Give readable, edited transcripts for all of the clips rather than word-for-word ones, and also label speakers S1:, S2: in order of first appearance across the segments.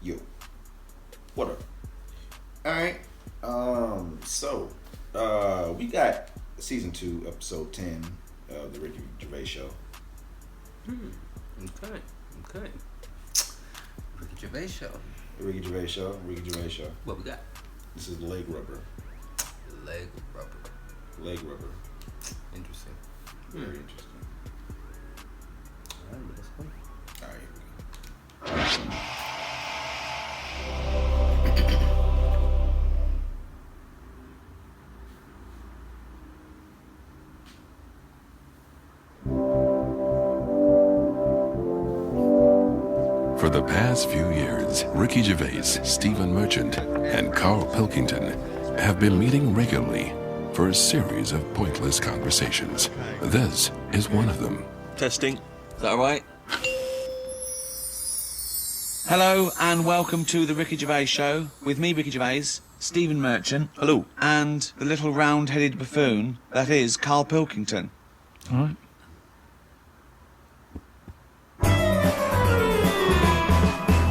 S1: Yo. What up? Alright. We got season 2, episode 10 of the Ricky Gervais show.
S2: Okay. Ricky Gervais show.
S1: The Ricky Gervais show.
S2: What we got?
S1: This is leg rubber.
S2: Leg rubber. Interesting.
S1: Very interesting.
S2: Alright, let's go.
S1: Alright, here we go.
S3: For the past few years, Ricky Gervais, Stephen Merchant, and Carl Pilkington have been meeting regularly for a series of pointless conversations. This is one of them.
S4: Testing. Is that all right? Hello and welcome to the Ricky Gervais show with me, Ricky Gervais, Stephen Merchant.
S3: Hello.
S4: And the little round-headed buffoon that is Carl Pilkington.
S3: All right.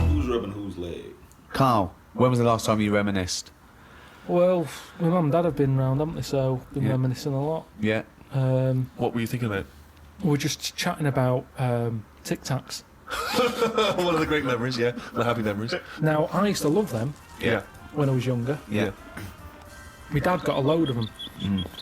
S1: Who's rubbing whose leg?
S4: Carl, when was the last time you reminisced?
S5: Well, my mum and dad have been round, haven't they? So been reminiscing a lot.
S4: Yeah.
S3: What were you thinking about?
S5: We're just chatting about Tic Tacs.
S3: One of the great memories, the happy memories.
S5: Now, I used to love them
S3: Yeah.
S5: when I was younger.
S4: Yeah.
S5: My dad got a load of them.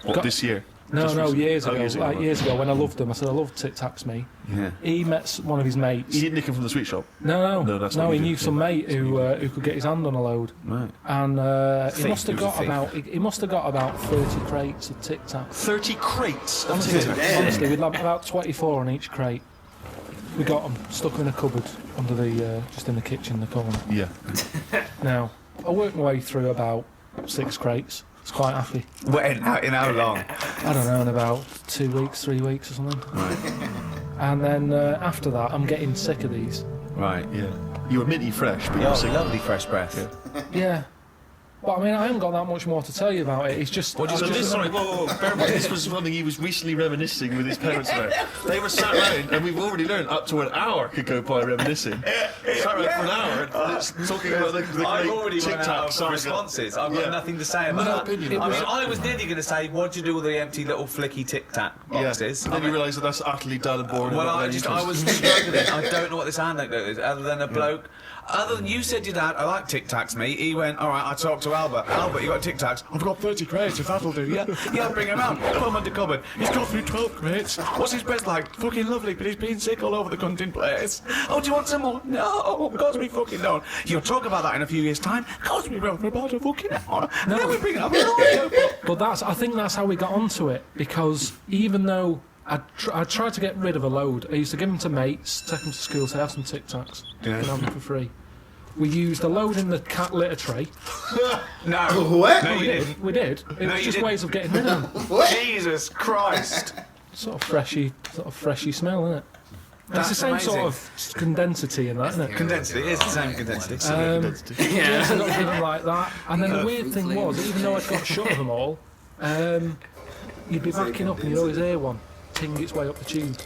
S3: What,
S5: Got-
S3: this year?
S5: No,
S3: Just
S5: no,
S3: recently?
S5: years
S3: Oh,
S5: ago. Years ago, when I loved them. I said, I love Tic Tacs, me.
S4: Yeah.
S5: He met one of his mates.
S3: You didn't nick him from the sweet shop?
S5: No,
S3: that's what
S5: he
S3: you
S5: knew
S3: did,
S5: some
S3: yeah.
S5: mate who could get his hand on a load.
S4: Right.
S5: And he
S4: Thief,
S5: must have
S4: he was a
S5: got
S4: thief.
S5: he must have got about 30 crates of Tic Tacs.
S3: 30 crates of
S5: Honestly,
S3: Tic Tacs.
S5: honestly, we'd have about 24 on each crate. We got them stuck in a cupboard under the just in the kitchen, the corner.
S3: Yeah.
S5: Now, I worked my way through about 6 crates. I was quite happy.
S4: In how long?
S5: I don't know, in about 2 weeks, 3 weeks or something.
S4: Right.
S5: And then after that, I'm getting sick of these.
S4: Right.
S3: Yeah. You were minty fresh, but you were
S4: Oh,
S3: sick.
S4: lovely fresh breath.
S5: Yeah. But I mean, I haven't got that much more to tell you about it. It's just.
S3: So this, sorry, whoa, bear in mind, this was something he was recently reminiscing with his parents about. They were sat around, and we've already learned up to an hour could go by reminiscing. Sat around for an hour, talking about the
S4: I've
S3: great
S4: already
S3: Tic
S4: run out
S3: Tac
S4: of
S3: saga.
S4: responses. I've got
S3: Yeah.
S4: nothing to say about
S3: No
S4: that.
S3: opinion.
S4: I mean, I was nearly going to say, what do you do with the empty little flicky Tic Tac boxes?
S3: And then you realise that that's utterly dull and boring.
S4: Well,
S3: and not
S4: I
S3: very
S4: was
S3: interesting.
S4: struggling. I don't know what this anecdote is, other than a bloke. Other than you said your dad, I like Tic Tacs, mate. He went, all right, I talked to Albert. Albert, you got Tic Tacs? I've got 30 crates, if that'll do, yeah? Yeah, bring him out. Put him under cupboard. He's got through 12 crates. What's his breath like? Fucking lovely, but he's been sick all over the cunting place. Oh, do you want some more? No, of course we fucking don't. You'll talk about that in a few years' time. Of course we will, for about a fucking hour. No. Then we bring it up.
S5: But I think that's how we got onto it, because even though I tried to get rid of a load, I used to give them to mates, take them to school, say, have some Tic Tacs, you can have them for free. We used a load in the cat litter tray.
S4: No.
S1: What?
S4: No, you didn't.
S5: We did. It
S4: No,
S5: was
S4: you
S5: just
S4: didn't.
S5: ways of getting rid of them.
S4: Jesus Christ.
S5: Sort of freshy smell, isn't it? It's the same sort of condensity in that, isn't it?
S4: Condensity, it is the same condensity.
S5: So I got rid of them like that. And then the weird thing was, even though I'd got shut of them all, you'd be backing up and you'd always hear one ting its way up the tube.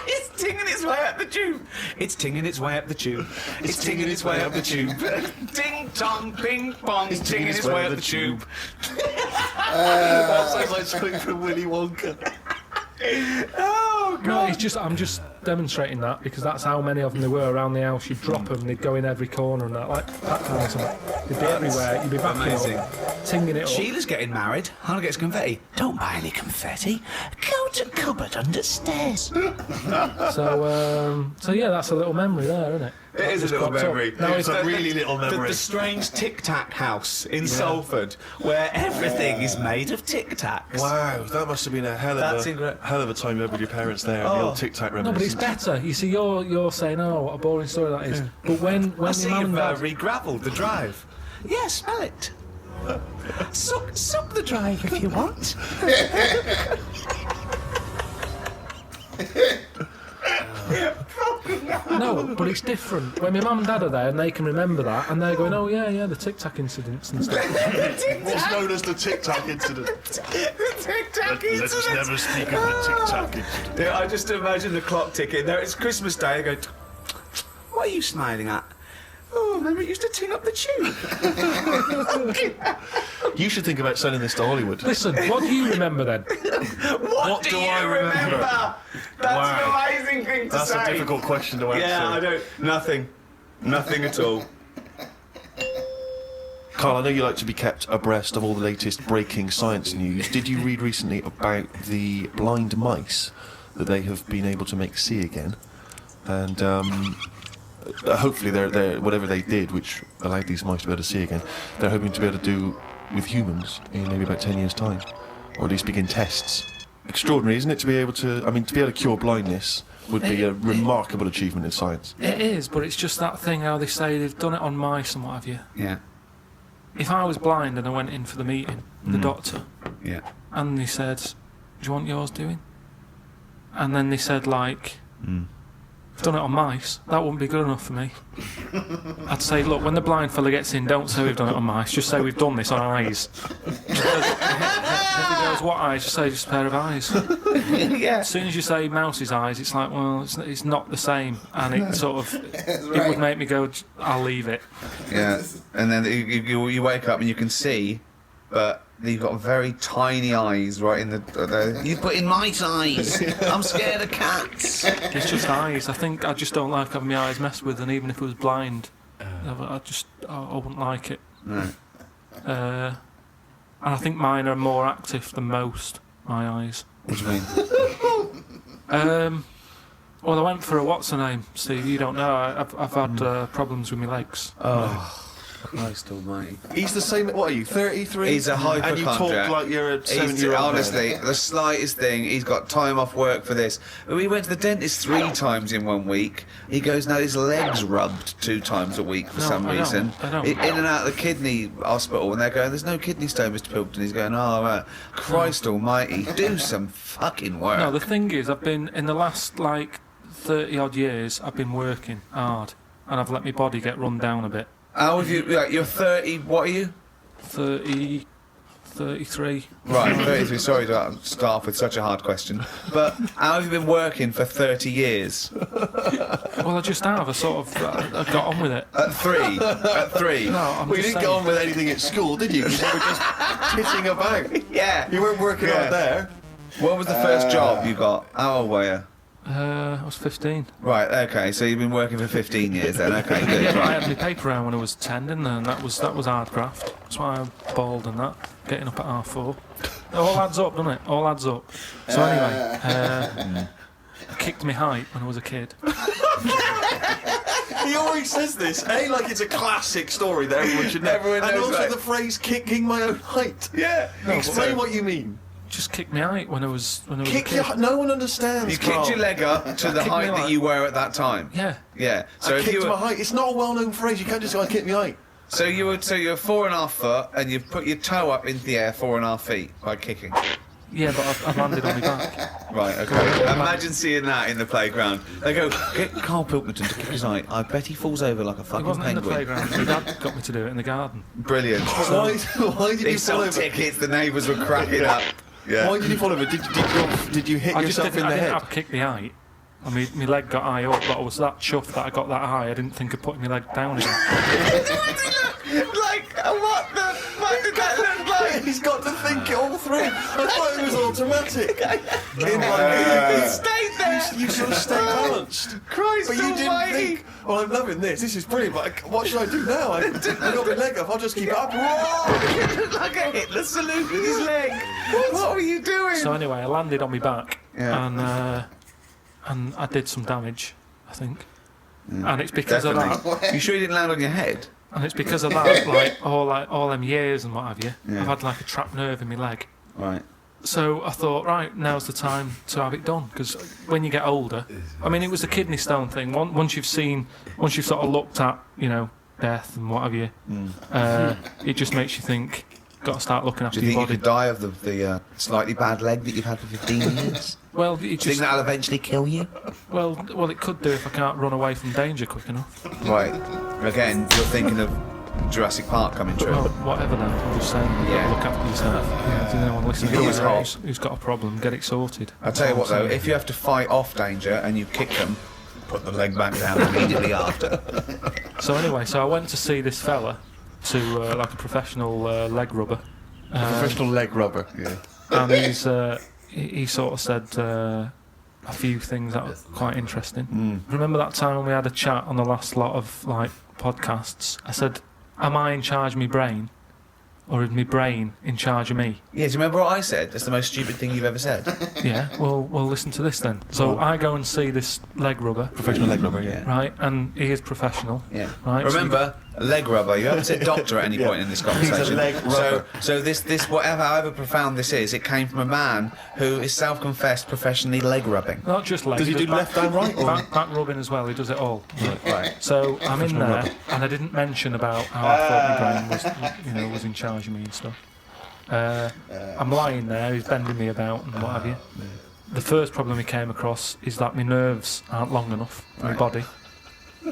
S4: It's tinging its way up the tube. It's tinging its way up the tube. It's tinging its way up the tube. Ding dong, ping pong. It's tinging its way up the tube.
S3: That sounds like something from Willy Wonka.
S4: Oh
S5: No,
S4: God.
S5: it's just I'm just demonstrating that because that's how many of them there were around the house. You'd drop them, they'd go in every corner and that, like that kind of something. They'd be everywhere. You'd be backing
S4: Amazing.
S5: up, tinging it up.
S4: Sheila's getting married. Hannah gets confetti. Don't buy any confetti. Go to cupboard under stairs.
S5: So yeah, that's a little memory there, isn't it?
S4: It is a little
S5: cropped up.
S4: memory.
S5: Now
S3: It's a really little memory.
S4: The strange Tic Tac house in Salford, where everything is made of Tic Tacs.
S3: Wow, that must have been a hell
S4: That's
S3: of
S4: incredible.
S3: a time you had with your parents there. The
S4: Oh.
S3: old Tic Tac
S5: No, but it's
S3: reminiscence.
S5: better. You see, you're saying, oh, what a boring story that is. But when
S4: I see
S5: your mum
S4: you've
S5: and dad,
S4: re-gravelled the drive. Yeah, smell it. Suck the drive if you want.
S5: no, but it's different. When my mum and dad are there and they can remember that, and they're going, oh yeah, the Tic Tac incidents and stuff.
S3: What's known as the Tic Tac incident.
S4: The Tic Tac
S3: Let us never speak of the Tic Tac incident.
S4: Yeah, I just imagine the clock ticking. There, it's Christmas Day. I go, what are you smiling at? Oh, remember it used to ting up the tube.
S6: You should think about selling this to Hollywood.
S5: Listen, what do you remember then?
S4: What do I remember? That's an amazing thing to say.
S6: That's a difficult question to answer.
S4: Yeah, I don't. Nothing at all.
S6: Carl, I know you like to be kept abreast of all the latest breaking science news. Did you read recently about the blind mice that they have been able to make see again? And hopefully they're whatever they did, which allowed these mice to be able to see again, they're hoping to be able to do with humans in maybe about 10 years' time, or at least begin tests. Extraordinary, isn't it, to be able to cure blindness would be a remarkable achievement in science.
S5: It is, but it's just that thing how they say they've done it on mice and what have you.
S4: Yeah.
S5: If I was blind and I went in for the meeting, the doctor, and they said, "Do you want yours doing?" And then they said, like, "We've done it on mice," that wouldn't be good enough for me. I'd say, look, when the blind fella gets in, don't say we've done it on mice, just say we've done this on eyes. If he goes, what eyes? Just say just a pair of eyes. As soon as you say mouse's eyes, it's like, well, it's not the same, and it sort of, it would make me go, I'll leave it.
S4: Yeah, and then you wake up and you can see, but you've got very tiny eyes right in the you put in mice eyes. I'm scared of cats.
S5: It's just eyes. I think I just don't like having my eyes messed with, and even if I was blind, I wouldn't like it.
S4: Right.
S5: And I think mine are more active than most, my eyes.
S4: What do you mean?
S5: Well, I went for a what's her name, Steve. You don't know. I've had problems with my legs.
S4: Oh, Christ almighty.
S6: He's the same, what are you, 33?
S4: He's a hypochondriac.
S6: And you talk like you're a 7-year-old.
S4: Honestly, the slightest thing, he's got time off work for this. We went to the dentist 3 times in 1 week. He goes, now his leg's rubbed 2 times a week for some reason.
S5: I don't.
S4: In and out of the kidney hospital, and they're going, there's no kidney stone, Mr. Pilkington. He's going, oh, right. Christ almighty, do some fucking work.
S5: No, the thing is, I've been, in the last, 30-odd years, I've been working hard, and I've let my body get run down a bit.
S4: How have you, you're 30, what are you?
S5: 33.
S4: Right, 33. Sorry to start off with such a hard question. But how have you been working for 30 years?
S5: Well, I just have. I got on with it.
S4: At 3? At 3?
S5: No, I'm
S6: Well, you
S5: just
S6: didn't
S5: saying.
S6: go on with anything at school, did you? You were just titting about.
S4: Yeah.
S6: You weren't working out there.
S4: What was the first job you got? How old were you?
S5: I was 15.
S4: Right, okay, so you've been working for 15 years then, okay, good.
S5: Yeah, but I had my paper round when I was 10, didn't I? And that was hard graft. That's why I'm bald and that. Getting up at 4:30. It all adds up, doesn't it? All adds up. So anyway, I kicked my height when I was a kid.
S6: He always says this, like it's a classic story that everyone should know.
S4: Everyone
S6: and
S4: knows
S6: also
S4: that.
S6: the phrase "kicking my own height."
S4: Yeah.
S6: Explain what you mean.
S5: Just kicked my height when I was a
S6: Kick
S5: kid.
S6: no one understands.
S4: You kicked your leg up to the
S5: kicked
S4: height
S5: me
S4: that
S5: like-
S4: you were at that time?
S5: Yeah.
S4: Yeah. So
S6: I
S4: if
S6: kicked
S4: you
S6: my
S4: were,
S6: height. It's not a well-known phrase. You can't just go, "I kicked my height."
S4: so you're 4.5 foot and you put your toe up into the air 4.5 feet by kicking.
S5: Yeah, but I've landed on my back.
S4: Right, okay. Imagine seeing that in the playground. They go, get Carl Pilkington to kick his height. I bet he falls over like a
S5: It
S4: fucking
S5: wasn't in the
S4: penguin.
S5: playground. My dad got me to do it in the garden.
S4: Brilliant.
S6: Why did
S4: They
S6: you fall
S4: sold
S6: over?
S4: tickets, the neighbours were cracking up. Yeah.
S6: Why did you fall over? Did you hit
S5: I just
S6: yourself
S5: didn't,
S6: in the
S5: I didn't
S6: head?
S5: have kicked my height. I mean, my leg got high up, but I was that chuffed that I got that high, I didn't think of putting my leg down again.
S4: Like, what the fuck did that look like?
S6: He's got to think it all through. I thought it was automatic.
S4: You stayed there.
S6: You sort of stay balanced.
S4: Christ
S6: But you didn't
S4: almighty.
S6: think, well, I'm loving this. This is brilliant. But what should I do now? I've got my leg up. I'll just keep it up. Whoa!
S4: Like a Hitler salute with his leg. What were you doing?
S5: So anyway, I landed on my back,
S4: Yeah.
S5: and I did some damage, I think. And it's because of
S4: Definitely.
S5: that.
S4: You sure you didn't land on your head?
S5: And it's because of that, all them years and what have you.
S4: Yeah.
S5: I've had a trapped nerve in my leg.
S4: Right.
S5: So I thought, right, now's the time to have it done, because when you get older, I mean, it was the kidney stone thing. Once you've sort of looked at, death and what have you, it just makes you think, got to start looking
S4: Do
S5: after
S4: you think
S5: your
S4: you
S5: body.
S4: could die of the slightly bad leg that you've had for 15 years?
S5: Well,
S4: Do you think that'll eventually kill you?
S5: well, it could do if I can't run away from danger quick enough.
S4: Right. Again, you're thinking of Jurassic Park coming true.
S5: Well, whatever then. I'm just saying, you've got
S4: Yeah.
S5: to look after yourself. There's anyone listening
S4: You can always
S5: to
S4: help.
S5: who's got a problem, get it sorted.
S4: I'll tell you what though, if you have to fight off danger and you kick them, put the leg back down immediately after.
S5: So anyway, I went to see this fella to like a professional leg rubber.
S6: Professional leg rubber. Yeah.
S5: And he sort of said a few things that were quite interesting. Remember that time when we had a chat on the last lot of like podcasts? I said, "Am I in charge of my brain, or is my brain in charge of me?"
S4: Yeah, do you remember what I said? That's the most stupid thing you've ever said.
S5: Yeah. Well, listen to this then. So I go and see this leg rubber.
S6: Professional leg rubber. Yeah.
S5: Right, and he is professional.
S4: Yeah.
S5: Right.
S4: Remember, leg rubber. You haven't said doctor at any point in this conversation.
S6: He's a leg rubber.
S4: So this whatever, however profound this is, it came from a man who is self-confessed professionally leg rubbing.
S5: Not just leg.
S6: Does he do left and right? Or?
S5: Back rubbing as well. He does it all.
S4: Right.
S5: So I'm in there, and I didn't mention about how I thought my brain was in charge of me and stuff. I'm lying there. He's bending me about and what have you. The first problem he came across is that my nerves aren't long enough for my body.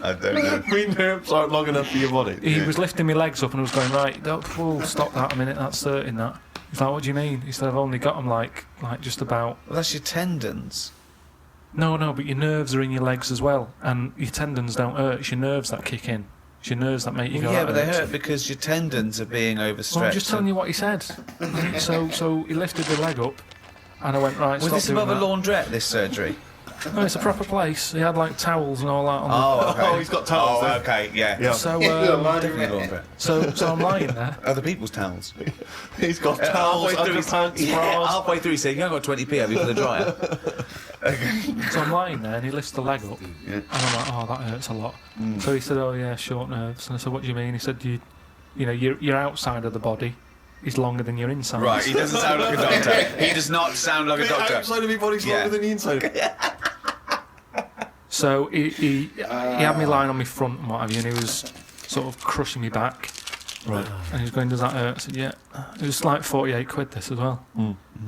S4: I don't know.
S6: My nerves aren't long enough for your body.
S5: He was lifting my legs up and was going, right, stop that a minute, that's hurting that. He's like, what do you mean? He said, I've only got them like just about...
S4: Well, that's your tendons.
S5: No, but your nerves are in your legs as well, and your tendons don't hurt, it's your nerves that kick in. It's your nerves that make you go...
S4: Yeah, but they hurt because your tendons are being overstretched.
S5: Well, I'm just telling you what he said. So he lifted the leg up, and I went, right, stop
S4: Was this
S5: doing
S4: above a
S5: that.
S4: laundrette, this surgery?
S5: No, it's a proper place. He had like towels and all that on
S4: Oh, okay.
S6: Oh, he's got towels.
S4: Oh, okay, yeah.
S5: the... So,
S4: Definitely laundrette.
S5: so I'm lying there.
S4: Other people's towels.
S6: He's got towels, underpants, bras.
S4: Halfway through, he said, "You haven't got 20p, have you, for the dryer?"
S5: So I'm lying there, and he lifts the leg up, and I'm like, "Oh, that hurts a lot." So he said, "Oh yeah, short nerves." And I said, "What do you mean?" He said, your outside of the body is longer than your inside."
S4: Right, he doesn't sound like a doctor. He does not sound like a
S6: The
S4: doctor.
S6: outside of your body's longer than the inside.
S5: So he had me lying on my front and what have you, and he was sort of crushing me back.
S6: Right.
S5: And he was going, "Does that hurt?" I said, "Yeah." It was like 48 quid this as well.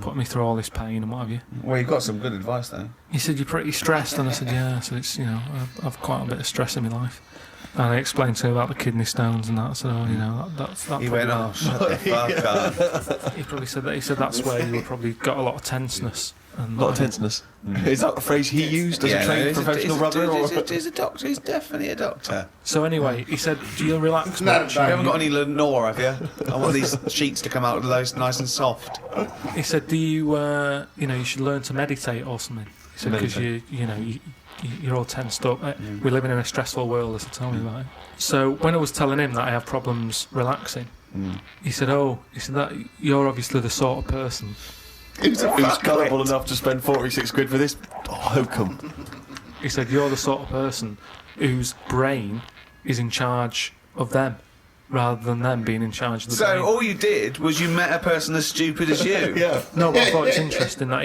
S5: Putting me through all this pain and what have you.
S4: Well, you got some good advice though.
S5: He said, "You're pretty stressed," and I said, "Yeah." So it's I've quite a bit of stress in my life. And I explained to him about the kidney stones and that. I said, "Oh, that's that."
S4: He went, "Oh, shut the fuck up."
S5: He probably said that. He said that's where you probably got a lot of tenseness. And
S6: A lot of tenseness. Is that the phrase he used as a trained professional rubber?
S4: He's a doctor. He's definitely a doctor.
S5: So anyway, he said, "Do you relax
S1: Not a
S5: much?"
S4: You haven't got any Lenore, have you? I want these sheets to come out nice and soft.
S5: He said, "Do you, you should learn to meditate or something." He said, "Because you're all tensed up. We're living in a stressful world," as he told me about it. So when I was telling him that I have problems relaxing, he said, that you're obviously the sort of person
S6: Who's gullible enough to spend 46 quid for this hokum?
S5: He said, "You're the sort of person whose brain is in charge of them, rather than them being in charge of the brain."
S4: So all you did was you met a person as stupid as you.
S6: Yeah.
S5: No, but I thought it's interesting that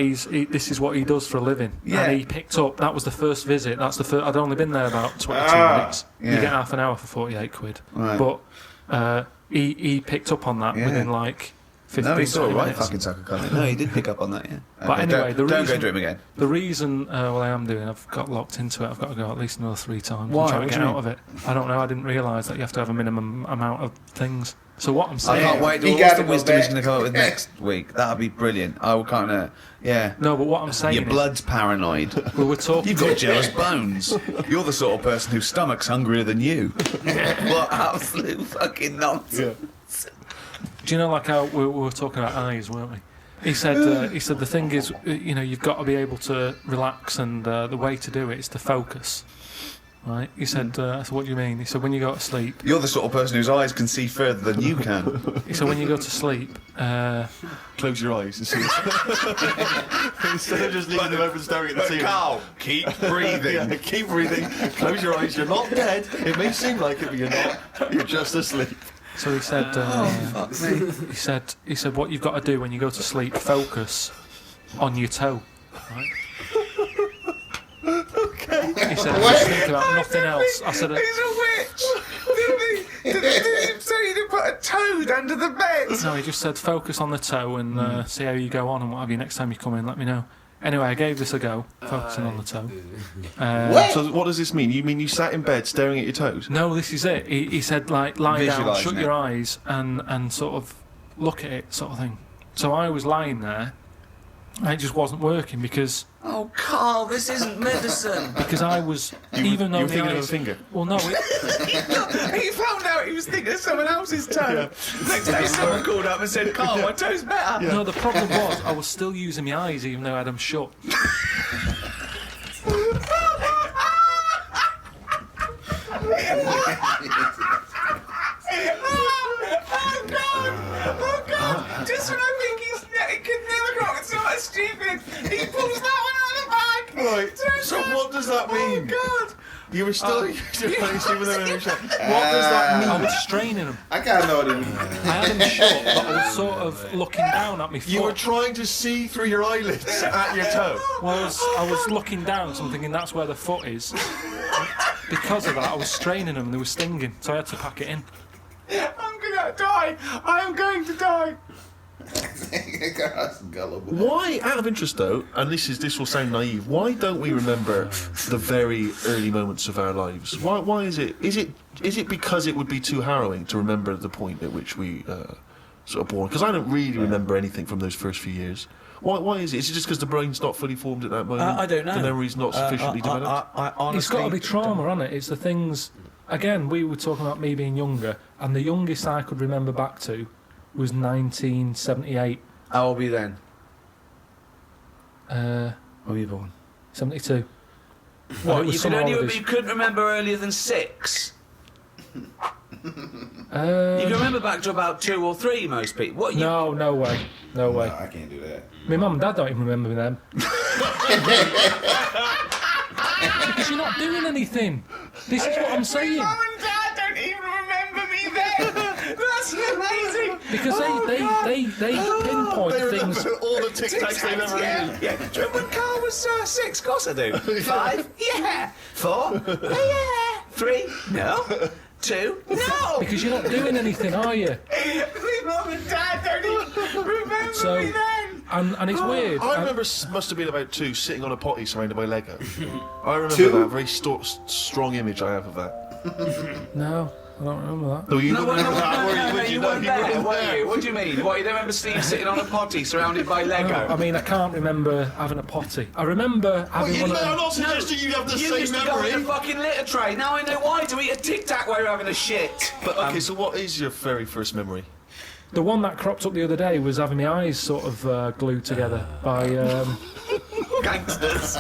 S5: this is what he does for a living.
S4: Yeah.
S5: And he picked up, that was the first visit, I'd only been there about 22 minutes.
S4: Yeah.
S5: You get half an hour for 48 quid.
S4: Right.
S5: But he picked up on that within like 15
S4: No, he saw a
S5: 20
S4: right
S5: minutes.
S4: fucking sucker cunt. No, he did pick up on that, yeah.
S5: But anyway,
S4: don't go to him again.
S5: The reason, I am doing, I've got locked into it, I've got to go at least another 3 times
S4: Why?
S5: and try to
S4: What
S5: get
S4: do you
S5: out of it. I don't know, I didn't realise that you have to have a minimum amount of things. So what I'm
S4: I
S5: saying...
S4: can't wait.
S1: He
S4: What's
S1: gotta
S4: the
S1: go
S4: wisdom he's
S1: back.
S4: going to come up with next week? That'll be brilliant. I will kind of, yeah.
S5: No, but what I'm saying
S4: Your blood's paranoid.
S5: is... Well, we're talking...
S4: You've got jealous bones. You're the sort of person whose stomach's hungrier than you. What absolute fucking nonsense.
S5: Do you know, like how we were talking about eyes, weren't we? He said the thing is, you've got to be able to relax, and the way to do it is to focus. Right? He said, I said, "What do you mean?" He said, "When you go to sleep."
S4: You're the sort of person whose eyes can see further than you can.
S5: He said, "When you go to sleep,
S6: Close your eyes and see. Instead of just leaving them open staring at the ceiling.
S4: Carl, keep breathing.
S6: Yeah, keep breathing. Close your eyes. You're not dead. It may seem like it, but you're not. You're just asleep.
S5: So he said,
S4: Fuck me.
S5: he said, what you've got to do when you go to sleep, focus on your toe. Right?
S6: Okay.
S5: He said, just think about nothing else. I said,
S4: He's a witch. Did he say to put a toad under the bed?
S5: no, he just said, focus on the toe and see how you go on and what have you. Next time you come in, let me know. Anyway, I gave this a go, focusing on the toe.
S6: So what does this mean? You mean you sat in bed staring at your toes?
S5: No, this is it. He said, like, lie down,
S4: Visualising
S5: shut
S4: it.
S5: your eyes and sort of look at it, sort of thing. So I was lying there, And it just wasn't working because
S4: Oh, Carl, this isn't medicine.
S5: I was even though
S6: You were
S5: my
S6: thinking of a
S5: eyes.
S6: finger.
S5: Well, no,
S4: He found out he was thinking of someone else's toe. Next day, someone called up and said, Carl, my toe's better.
S5: no. The problem was I was still using my eyes even though I had them shut.
S4: Oh, God. Just when I think he could never go, it's so much stupid. He pulls that one out of the bag.
S6: Right. So what does that mean?
S4: Oh, God.
S6: You were still What does that mean?
S5: I was straining them.
S1: I gotta know what it means.
S5: I had them shut, but I was sort of looking down at my foot.
S6: You were trying to see through your eyelids at your toe.
S5: Well, I was looking down, so I'm thinking that's where the foot is. Because of that, I was straining them and they were stinging, so I had to pack it in.
S4: I'm gonna die. I am going to die.
S1: That's gullible.
S6: Why, out of interest though, and this will sound naive, why don't we remember the very early moments of our lives? Why is it? Is it because it would be too harrowing to remember the point at which we sort of born? Because I don't really remember anything from those first few years. Why is it? Is it just because the brain's not fully formed at that moment?
S4: I don't know.
S6: The memory's not sufficiently developed?
S4: I honestly,
S5: It's got to be trauma, hasn't it? It's the things. Again, we were talking about me being younger, and the youngest I could remember back to was 1978.
S4: How old were you then?
S5: When
S4: were you born?
S5: 72.
S4: What, you couldn't remember earlier than 6? You can remember back to about 2 or 3, most people. What?
S5: No way. No way.
S1: No, I can't do that.
S5: My mum and dad don't even remember them. Because you're not doing anything. This is what I'm saying.
S4: Mum and Dad don't even remember me then. That's amazing.
S5: Because they pinpoint things.
S6: All the Tic Tacs they've ever eaten.
S4: Yeah. Do you remember when Carl was 6? Of course I do. 5? Yeah. 4? Yeah. 3? No. 2? No.
S5: Because you're not doing anything, are you?
S4: My mum and Dad don't even remember me then.
S5: And it's weird.
S6: I remember must have been about 2 sitting on a potty surrounded by Lego. I remember that very strong image I have of that.
S5: No, I don't remember that.
S6: No, you don't remember that?
S4: No, you weren't there, were you? What do you mean? What, you don't remember Steve sitting on a potty surrounded by Lego?
S5: No, I mean, I can't remember having a potty. I remember having one of
S6: I'm
S5: them.
S6: not suggesting you have the
S4: You
S6: same
S4: used to go in a
S6: memory.
S4: fucking litter tray. Now I know why. To eat a Tic Tac while you're having a shit.
S6: But okay, so what is your very first memory?
S5: The one that cropped up the other day was having my eyes sort of glued together by...
S4: Gangsters.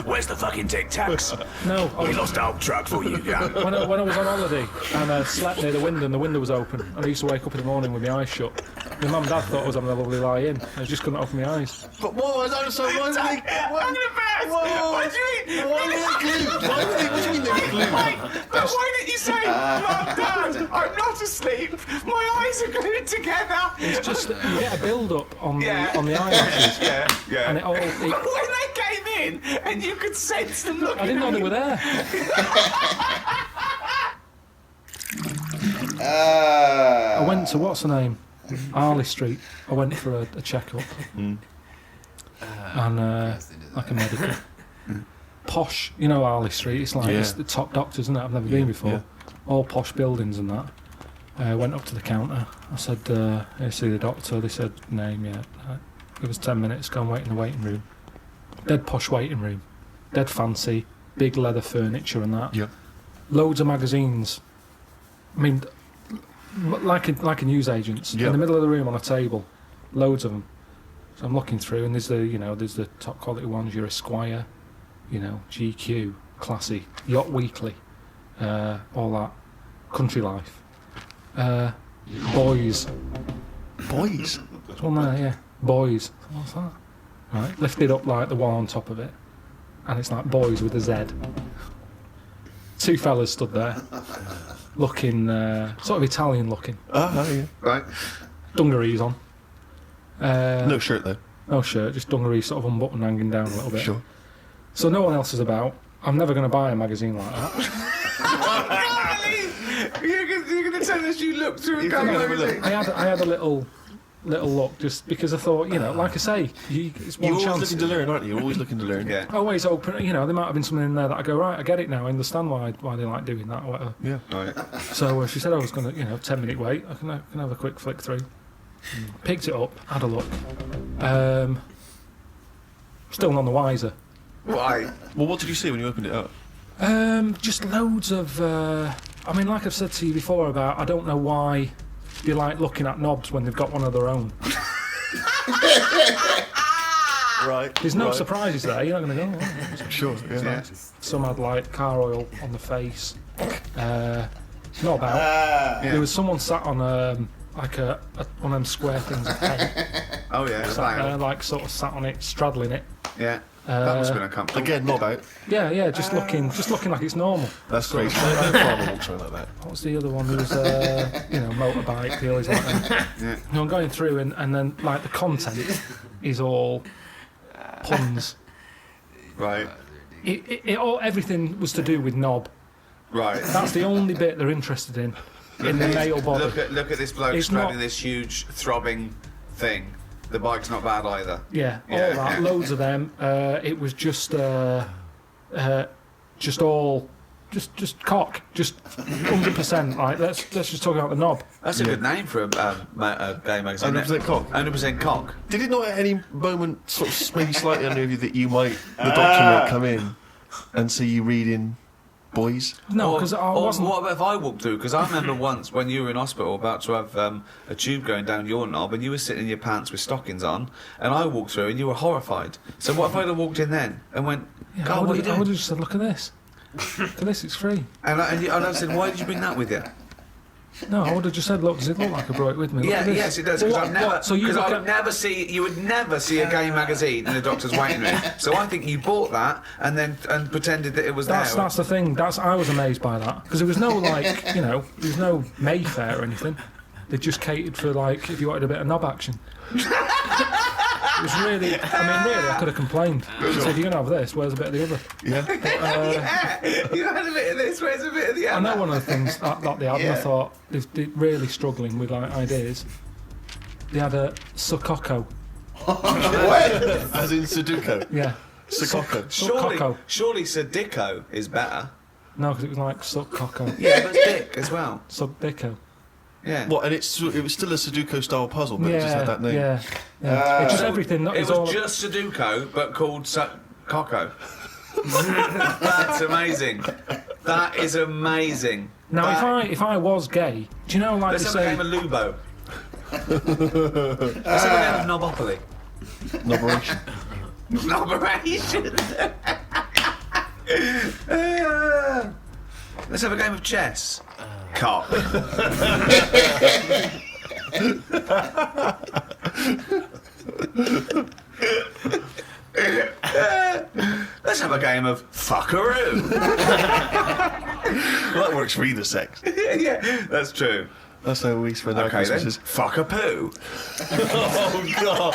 S4: Where's the fucking Tic Tacs?
S5: No,
S4: We lost our truck for you, yeah.
S5: when I was on holiday and I slept near the window and the window was open and I used to wake up in the morning with my eyes shut. My mum and dad thought I was having a lovely lie in. I just couldn't open my eyes.
S6: But what? I don't know. Why would
S4: I'm gonna burst. What do you mean?
S6: Why were they glued? What do you mean they were glued?
S4: But why didn't you say, Mum, Dad, I'm not asleep. My eyes are glued together.
S5: It's just that you get a build-up on
S4: Yeah.
S5: the eyelashes.
S4: Yeah.
S5: And it all...
S4: But when they came in and you could sense them looking
S5: I didn't know
S4: at
S5: they
S4: you.
S5: were there. I went to, what's her name? Harley Street. I went for a check-up. And, like a medical. Posh, you know Harley Street, it's like it's the top doctors, isn't it? I've never been before.
S6: Yeah.
S5: All posh buildings and that. Went up to the counter. I said, I see the doctor. They said, name, yeah. It was 10 minutes, go and wait in the waiting room. Dead posh waiting room. Dead fancy. Big leather furniture and that.
S6: Yeah.
S5: Loads of magazines. I mean, like a newsagent's.
S6: Yeah.
S5: In the middle of the room on a table. Loads of them. So I'm looking through and there's the top quality ones, your Esquire, GQ, Classy, Yacht Weekly, all that. Country Life. Boys.
S6: Boys.
S5: There's one there, yeah. Boys. What's that? Right, lifted up like the one on top of it. And it's like Boys with a Z. 2 fellas stood there. Looking, sort of Italian looking.
S6: Yeah. Right.
S5: Dungarees on.
S6: No shirt though.
S5: No shirt, just dungarees sort of unbuttoned, hanging down a little bit.
S6: Sure.
S5: So no one else is about. I'm never going to buy a magazine like that.
S4: You're going to tell us you looked through a
S6: You
S4: gun
S6: can have a look.
S5: I had a little look just because I thought, like I say, it's one
S6: You're always
S5: chance.
S6: looking to learn, aren't you? You're always looking to learn.
S4: Yeah.
S5: Always open, there might have been something in there that I go, right, I get it now, I understand why they like doing that or whatever.
S6: Yeah.
S4: Right.
S5: So she said I was going to, 10-minute wait, I can have a quick flick through. Picked it up, had a look. Still none the wiser.
S4: Why?
S6: Well, what did you see when you opened it up?
S5: Just loads of. I mean, like I've said to you before about, I don't know why they like looking at knobs when they've got one of their own.
S6: Right.
S5: There's no surprises there. You're not going to go. Oh,
S6: Sure. Yeah.
S5: some had like car oil on the face. Not about. There was someone sat on like one of them square things of paint.
S4: Oh yeah,
S5: Sat there, like sort of sat on it, straddling it.
S4: yeah. That must have been uncomfortable.
S6: Again, not out.
S5: Yeah, just looking like it's normal.
S6: That's crazy. No farmer walks around like that.
S5: What was the other one? There was motorbike. They always like that.
S4: Yeah.
S5: I'm going through and then like the content is all puns.
S4: Right.
S5: Everything was to do with knob.
S4: Right.
S5: That's the only bit they're interested in the male body.
S4: Look at this bloke
S5: It's
S4: straddling
S5: not-
S4: this huge throbbing thing. The bike's not bad either.
S5: Yeah, all
S4: Yeah.
S5: that, loads of them. It was just cock, just 100%. Like let's just talk about the knob.
S4: That's a good name for a gay magazine.
S6: 100% cock.
S4: 100% cock.
S6: Did it not at any moment sort of maybe slightly under you that the doctor might come in and see you reading boys?
S5: No, because I
S4: Or
S5: wasn't.
S4: what about if I walked through? Because I remember once when you were in hospital about to have a tube going down your knob and you were sitting in your pants with stockings on and I walked through and you were horrified. So what if I'd have walked in then and went,
S5: Yeah,
S4: God,
S5: I
S4: what are you
S5: would
S4: doing?
S5: have just said, look at this. Look at this, it's free.
S4: And I said, why did you bring that with you?
S5: No, I would have just said, look, does it look like I brought it with me? Look
S4: Yeah,
S5: at this.
S4: yes, it does.
S5: Well,
S4: Because
S5: what-
S4: you would never see a gay magazine in a doctor's waiting room. So I think you bought that and pretended that it was
S5: That's
S4: there.
S5: the thing. I was amazed by that because there was no there was no Mayfair or anything. They just catered for like if you wanted a bit of knob action. It was really. I could have complained. Said you're gonna have this. Where's a bit of the other?
S6: Yeah.
S4: Yeah, you had a bit of this, where's a bit of the other?
S5: I know one of the things that they had, and I thought they're really struggling with like ideas. They had a Sukoko.
S1: What?
S6: As in Sudoku.
S5: Yeah.
S6: Sukoko.
S5: Sukoko.
S4: Surely Sadico is better.
S5: No, because it was like Sukoko.
S4: Yeah, but dick as well.
S5: Sukdiko.
S4: Yeah.
S6: What? And it was still a Sudoku style puzzle, but it just had that name.
S5: Yeah. It's just everything. That
S4: It
S5: is
S4: was
S5: all.
S4: just Sudoku, but called Coco. That's amazing. That is amazing.
S5: Now, if I was gay, do you know like
S4: Let's
S5: they
S4: have a
S5: say?
S4: game of Lubo. Let's have a game of Knobopoly.
S6: Noberation.
S4: Knoboration. Let's have a game of chess. Cock. Let's have a game of fuckaroo.
S6: Well, that works for either sex.
S4: Yeah, that's true.
S6: That's how we spend our
S4: Okay then,
S6: Christmases.
S4: fuck a poo.
S6: Oh, God.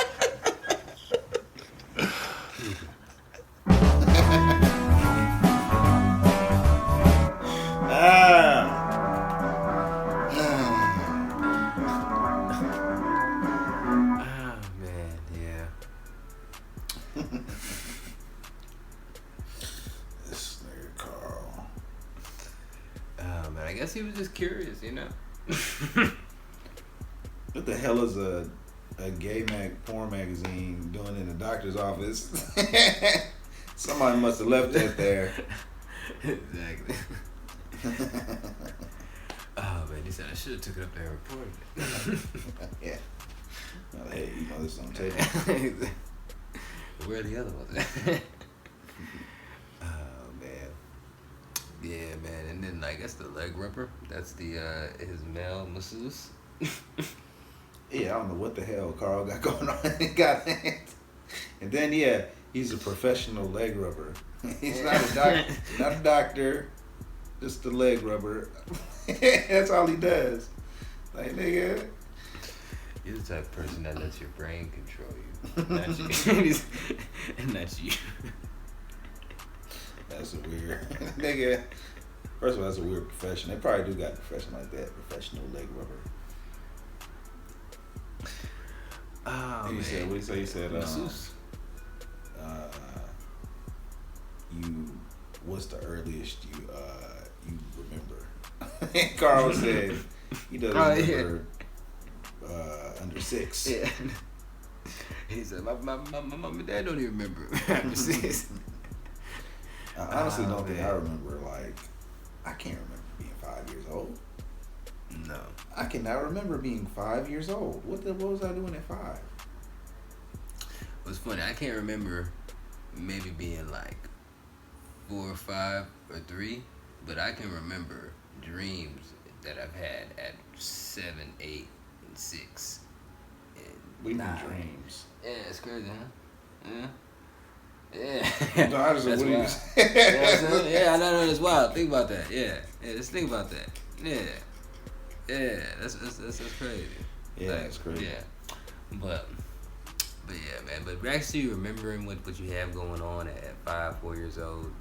S2: Oh man, yeah.
S1: This nigga Carl.
S2: Oh man, I guess he was just curious, you know.
S1: What the hell is a gay porn magazine doing in the doctor's office? Somebody must have left that there.
S2: Exactly. Oh man, he said I should have took it up there and reported
S1: Yeah. Well, hey, you know this on tape.
S2: it. Where are the other ones? Oh man. Yeah, man, and then I guess the leg rubber. That's the his male masseuse.
S1: Yeah, I don't know what the hell Carl got going on. He got it. And then he's a professional leg rubber. He's not a doctor, just a leg rubber. That's all he does. Like nigga.
S2: You're the type of person that lets your brain control you, not you. And that's you.
S1: That's a weird nigga. First of all, that's a weird profession. They probably do got a profession like that, professional leg rubber.
S2: Oh
S1: And
S2: man.
S1: he said,
S2: Masseuse.
S1: what's the earliest you remember? Carl said he doesn't remember under 6.
S2: Yeah. He said, my mom and dad don't even remember.
S1: I honestly don't think I remember, like, I can't remember being 5 years old.
S2: No.
S1: I cannot remember being 5 years old. What was I doing at 5?
S2: What's funny, I can't remember maybe being like 4 or 5 or 3, but I can remember dreams that I've had at 7, 8, and 6. And
S1: We need
S2: 9.
S1: dreams.
S2: Yeah, it's crazy, huh? Yeah. Yeah.
S1: No, I just
S2: That's
S1: what he
S2: wild.
S1: was.
S2: You know what I'm saying? Yeah, I know that's wild. Think about that. Yeah. Yeah, just think about that. Yeah. Yeah, that's crazy.
S1: Yeah, it's crazy.
S2: Yeah. But yeah, man. But actually remembering what you have going on at 5, 4 years old.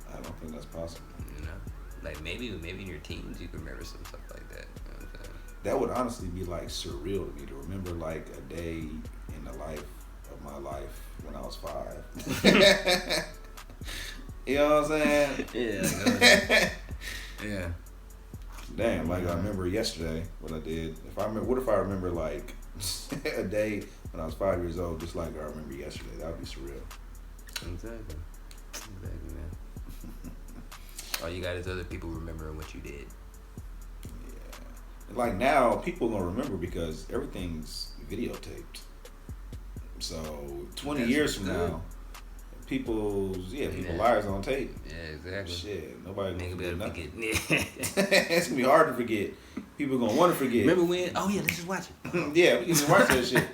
S1: I don't think that's possible.
S2: You know? Like maybe in your teens you can remember some stuff like that. You know what I'm saying?
S1: That would honestly be like surreal to me to remember like a day in the life of my life when I was 5. You know what I'm saying?
S2: Yeah. Yeah.
S1: Damn, like I remember yesterday what I did. What if I remember like a day when I was 5 years old, just like I remember yesterday? That would be surreal.
S2: Exactly, man. All you got is other people remembering what you did.
S1: Yeah. Like now, people gonna remember because everything's videotaped. So 20 years from now, people lives on tape.
S2: Yeah, exactly.
S1: Shit, nobody gonna forget nothing.
S2: Forget.
S1: It's gonna be hard to forget. People gonna want to forget.
S2: Remember when? Oh yeah, let's just watch it.
S1: Yeah, we can just watch that shit.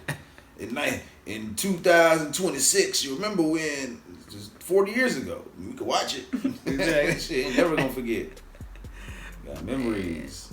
S1: In 2026, you remember when? Just 40 years ago. We could watch it.
S2: Exactly.
S1: Shit, ain't never gonna forget. Got memories.